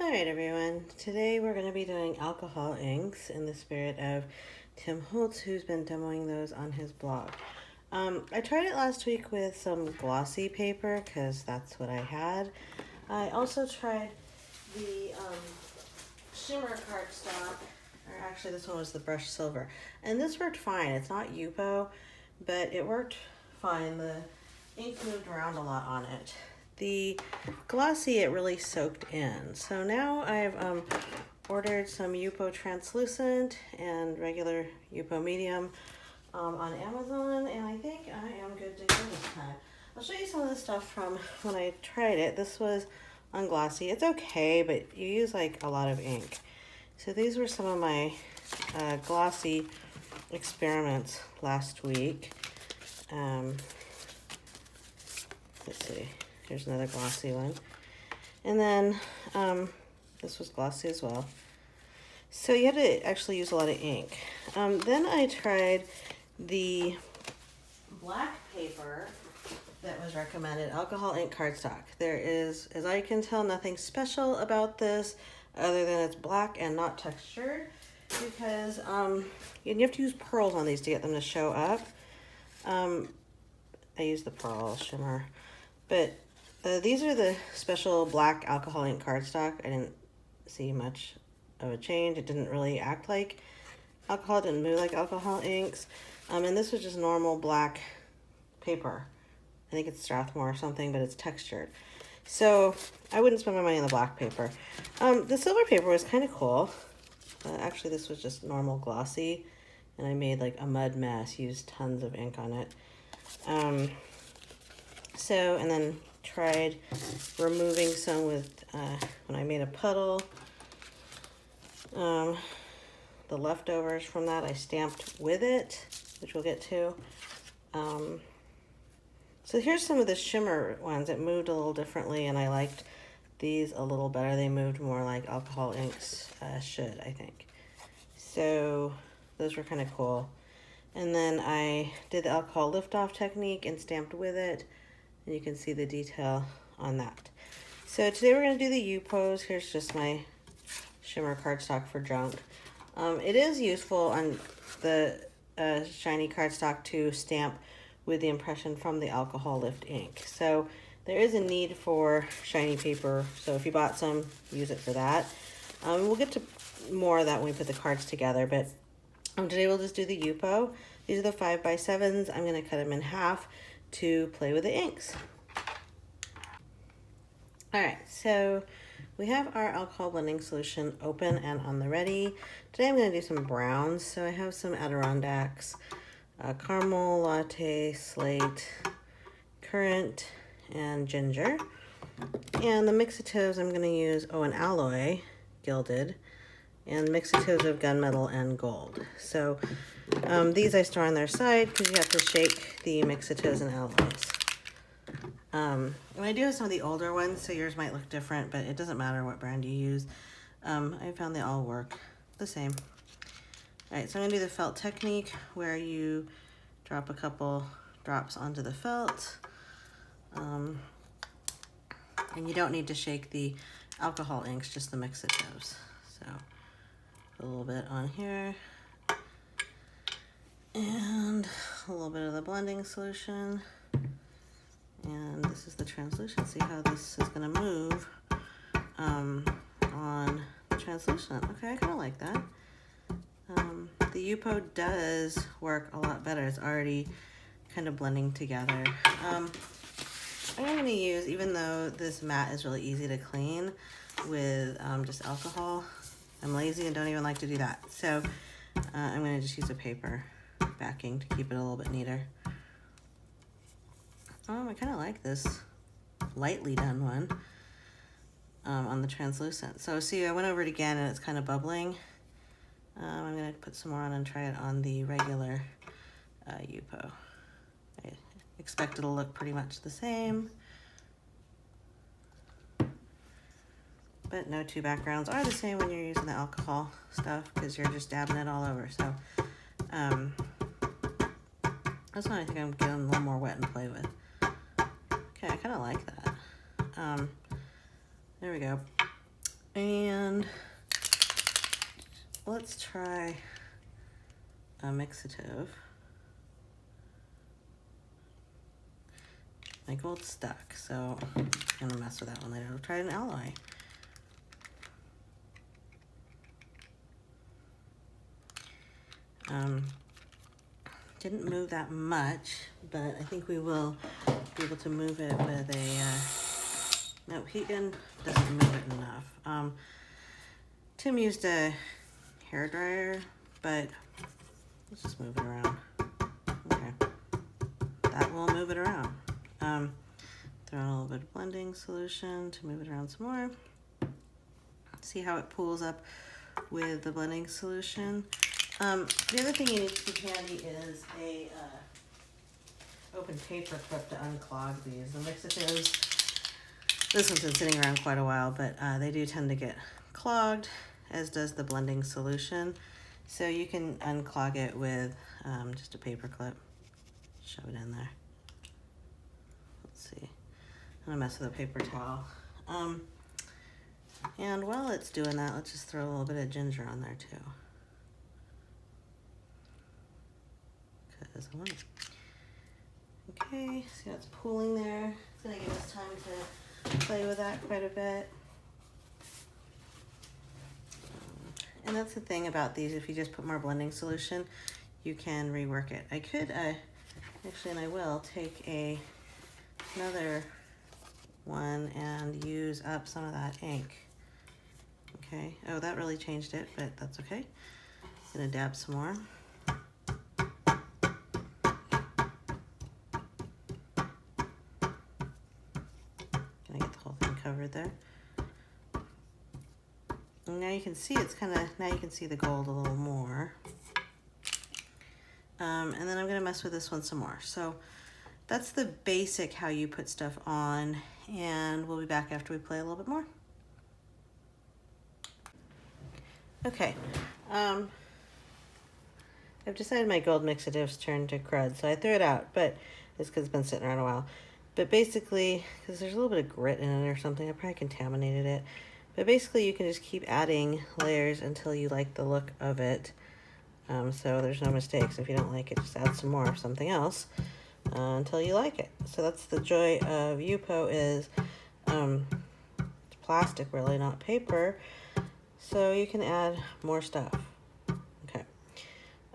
Alright everyone, today we're going to be doing alcohol inks in the spirit of Tim Holtz, who's been demoing those on his blog. I tried it last week with some glossy paper because that's what I had. I also tried the shimmer cardstock, or actually this one was the brushed silver, and this worked fine. It's not Yupo, but it worked fine. The ink moved around a lot on it. The glossy, it really soaked in. So now I've ordered some Yupo translucent and regular Yupo medium on Amazon, and I think I am good to go this time. I'll show you some of the stuff from when I tried it. This was on glossy. It's okay, but you use like a lot of ink. So these were some of my glossy experiments last week. Let's see. Here's another glossy one. And then this was glossy as well. So you had to actually use a lot of ink. Then I tried the black paper that was recommended, alcohol ink cardstock. There is, as I can tell, nothing special about this other than it's black and not textured, because you have to use pearls on these to get them to show up. I use the pearl shimmer, but these are the special black alcohol ink cardstock. I didn't see much of a change. It didn't really act like alcohol, it didn't move like alcohol inks. And this was just normal black paper. I think it's Strathmore or something, but it's textured. So I wouldn't spend my money on the black paper. The silver paper was kind of cool. Actually, this was just normal glossy, and I made like a mud mess, used tons of ink on it. And then tried removing some with, when I made a puddle. The leftovers from that I stamped with it, which we'll get to. So here's some of the shimmer ones. It moved a little differently, and I liked these a little better. They moved more like alcohol inks should, I think. So those were kind of cool. And then I did the alcohol lift-off technique and stamped with it. And you can see the detail on that. So today we're going to do the Yupos. Here's just my shimmer cardstock for junk. It is useful on the shiny cardstock to stamp with the impression from the alcohol lift ink. So there is a need for shiny paper. So if you bought some, use it for that. We'll get to more of that when we put the cards together. But today we'll just do the Yupo. These are the 5x7s. I'm going to cut them in half to play with the inks. All right, so we have our alcohol blending solution open and on the ready. Today I'm going to do some browns. So I have some Adirondacks, caramel, latte, slate, currant, and ginger. And the mixatives I'm going to use, an alloy, gilded, and mixatives of gunmetal and gold. So these I store on their side because you have to shake the mixatives and alloys. And I do have some of the older ones, so yours might look different, but it doesn't matter what brand you use. I found they all work the same. All right, so I'm gonna do the felt technique where you drop a couple drops onto the felt. And you don't need to shake the alcohol inks, just the mixatives. So a little bit on here. And a little bit of the blending solution. And this is the translucency, how this is going to move on the translucent. Okay, I kind of like that. The Yupo does work a lot better. It's already kind of blending together. I'm going to use, even though this mat is really easy to clean with just alcohol, I'm lazy and don't even like to do that. So I'm going to just use a paper backing to keep it a little bit neater. I kind of like this lightly done one on the translucent. So see, I went over it again and it's kind of bubbling. I'm going to put some more on and try it on the regular Yupo. I expect it'll look pretty much the same. But no two backgrounds are the same when you're using the alcohol stuff because you're just dabbing it all over. So that's one I think I'm getting a little more wet and play with. Okay, I kind of like that. There we go. And let's try a mixative. My gold's stuck, so I'm gonna mess with that one later. I'll try an alloy. Didn't move that much, but I think we will be able to move it with a, no, heat gun doesn't move it enough. Tim used a hair dryer, but let's just move it around. Okay, that will move it around. Throw in a little bit of blending solution to move it around some more. See how it pulls up with the blending solution. The other thing you need to keep handy is a open paper clip to unclog these. The mixatives, this one's been sitting around quite a while, but they do tend to get clogged, as does the blending solution. So you can unclog it with just a paper clip. Shove it in there. Let's see. I'm gonna mess with a paper towel. And while it's doing that, let's just throw a little bit of ginger on there too. Because I want it. Okay, see how it's pooling there. It's gonna give us time to play with that quite a bit. And that's the thing about these, if you just put more blending solution, you can rework it. I could, actually, and I will, take another one and use up some of that ink. Okay, oh, that really changed it, but that's okay. Gonna dab some more. Gonna get the whole thing covered there. And now you can see it's kind of, now you can see the gold a little more. And then I'm gonna mess with this one some more. So that's the basic how you put stuff on, and we'll be back after we play a little bit more. Okay, I've decided my gold mixative's turned to crud, so I threw it out, but it's because it's been sitting around a while. But basically, because there's a little bit of grit in it or something, I probably contaminated it. But basically, you can just keep adding layers until you like the look of it. So there's no mistakes. If you don't like it, just add some more of something else until you like it. So that's the joy of Yupo, is it's plastic, really, not paper. So you can add more stuff. Okay.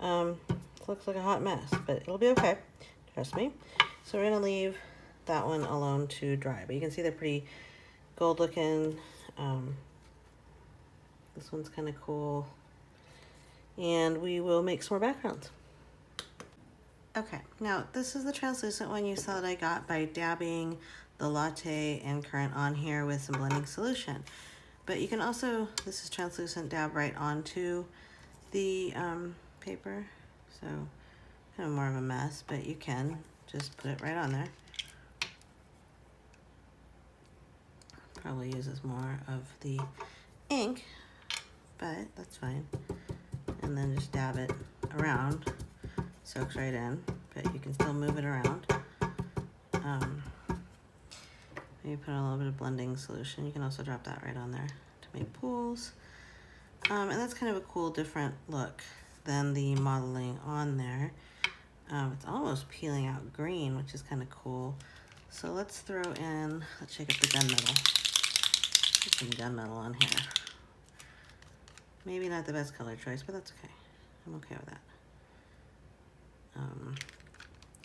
It looks like a hot mess, but it'll be okay. Trust me. So we're gonna leave that one alone to dry. But you can see they're pretty gold looking. This one's kind of cool. And we will make some more backgrounds. Okay, now this is the translucent one you saw that I got by dabbing the latte and currant on here with some blending solution. But you can also, this is translucent, dab right onto the paper. So kind of more of a mess, but you can just put it right on there. Probably uses more of the ink, but that's fine. And then just dab it around, soaks right in, but you can still move it around. Maybe put a little bit of blending solution. You can also drop that right on there to make pools. And that's kind of a cool, different look than the modeling on there. It's almost peeling out green, which is kind of cool. So let's throw in, let's shake up the gunmetal. Put some gunmetal on here. Maybe not the best color choice, but that's okay. I'm okay with that.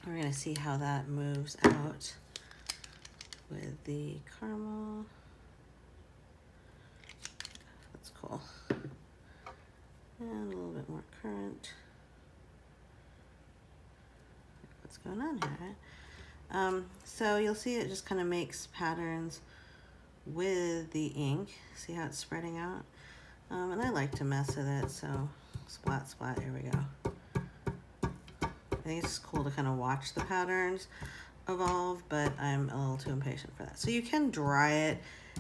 We're gonna see how that moves out with the caramel. That's cool. And a little bit more currant. What's going on here, right? So you'll see it just kind of makes patterns with the ink. See how it's spreading out? And I like to mess with it, so splat, splat, here we go. I think it's cool to kind of watch the patterns evolve, but I'm a little too impatient for that. So you can dry it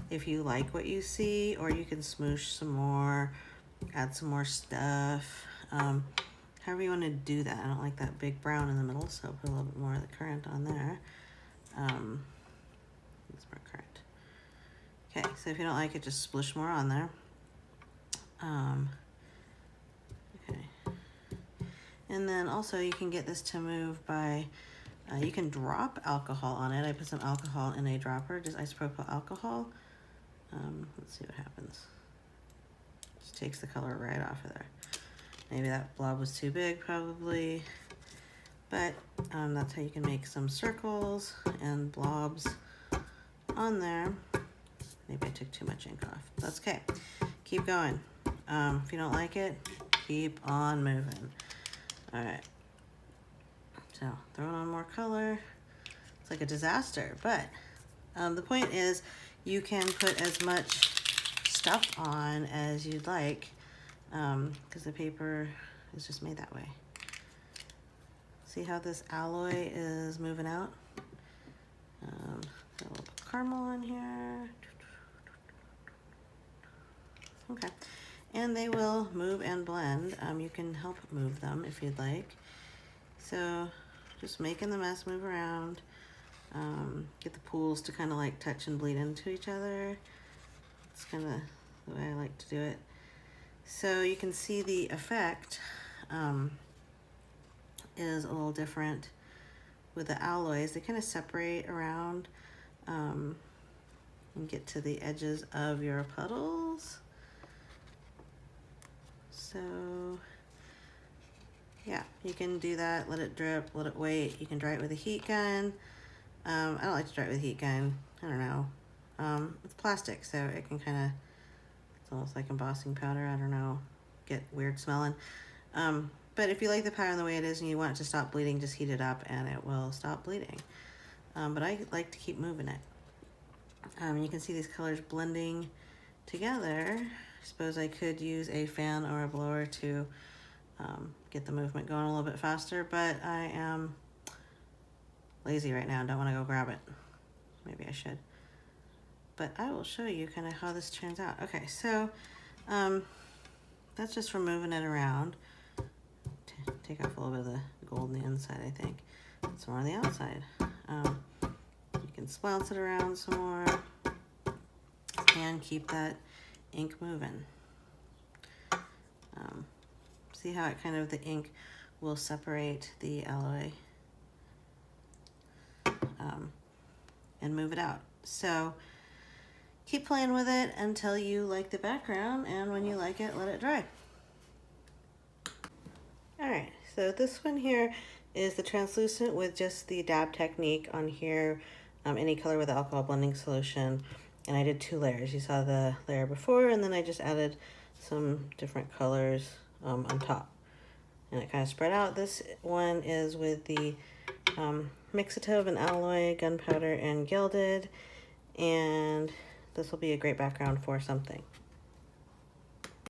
if you like what you see, or you can smoosh some more, add some more stuff. However you want to do that. I don't like that big brown in the middle, so put a little bit more of the currant on there. It's more currant. Okay, so if you don't like it, just splish more on there. Okay. And then also you can get this to move by, you can drop alcohol on it. I put some alcohol in a dropper, just isopropyl alcohol. Let's see what happens. Just takes the color right off of there. Maybe that blob was too big, probably. But that's how you can make some circles and blobs on there. Maybe I took too much ink off. That's okay. Keep going. If you don't like it, keep on moving. All right. So throwing on more color. It's like a disaster, but the point is you can put as much stuff on as you'd like because the paper is just made that way. See how this alloy is moving out? A little caramel on here. Okay, and they will move and blend. You can help move them if you'd like. So just making the mess move around. Get the pools to kind of like touch and bleed into each other. It's kind of the way I like to do it. So you can see the effect is a little different with the alloys. They kind of separate around and get to the edges of your puddles. So yeah, you can do that, let it drip, let it wait. You can dry it with a heat gun. I don't like to dry it with a heat gun. I don't know. It's plastic, so it can kind of, it's almost like embossing powder. I don't know, get weird smelling. But if you like the pattern the way it is and you want it to stop bleeding, just heat it up and it will stop bleeding. But I like to keep moving it. You can see these colors blending together. I suppose I could use a fan or a blower to get the movement going a little bit faster, but I am lazy right now and don't want to go grab it. Maybe I should. But I will show you kind of how this turns out. Okay, so that's just from moving it around. Take off a little bit of the gold on the inside, I think. Some more on the outside. You can splance it around some more and keep that ink moving. See how it kind of, the ink will separate the alloy and move it out. So keep playing with it until you like the background, and when you like it, let it dry. All right, so this one here is the translucent with just the dab technique on here, any color with alcohol blending solution, and I did 2 layers. You saw the layer before, and then I just added some different colors on top, and it kind of spread out. This one is with the Mixitove and alloy, gunpowder, and gilded, and this will be a great background for something.